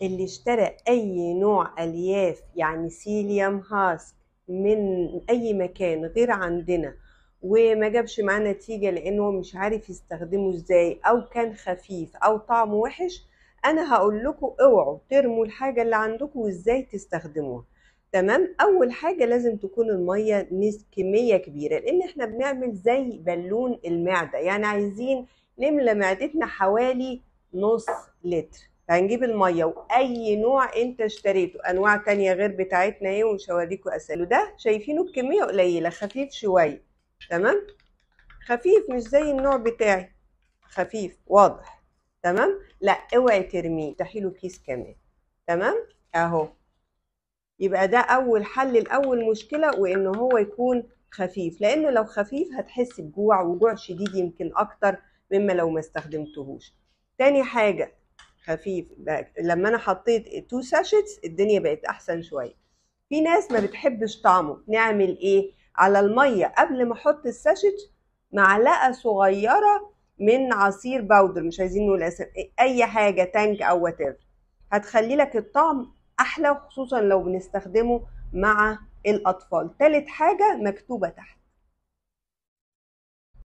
اللي اشترى اي نوع الياف يعني سيليوم هاسك من اي مكان غير عندنا وما جابش معاه نتيجة لانه مش عارف يستخدمه ازاي او كان خفيف او طعمه وحش، انا هقول لكم اوعوا ترموا الحاجة اللي عندكم وازاي تستخدموها. تمام. اول حاجة لازم تكون المية كمية كبيرة، لان احنا بنعمل زي بالون المعدة، يعني عايزين نملى معدتنا حوالي نص لتر. هنجيب الميه واي نوع انت اشتريته، انواع تانية غير بتاعتنا ايه ومش هوريكم اسئله. ده شايفينه بكميه قليله خفيف شويه. تمام. خفيف مش زي النوع بتاعي، خفيف واضح. تمام. لا اوعي ترميه، افتحي له كيس كمان. تمام اهو. يبقى ده اول حل لاول مشكله، وان هو يكون خفيف، لانه لو خفيف هتحس بجوع وجوع شديد يمكن اكتر مما لو ما استخدمتهوش. تاني حاجه خفيف بقى. لما انا حطيت 2 ساشيتس الدنيا بقت احسن شويه. في ناس ما بتحبش طعمه، نعمل ايه؟ على الميه قبل ما احط الساشيت معلقه صغيره من عصير باودر، مش عايزين نقول اي حاجه، تانك او وات ايفر، هتخلي لك الطعم احلى، خصوصا لو بنستخدمه مع الاطفال. تالت حاجه مكتوبه تحت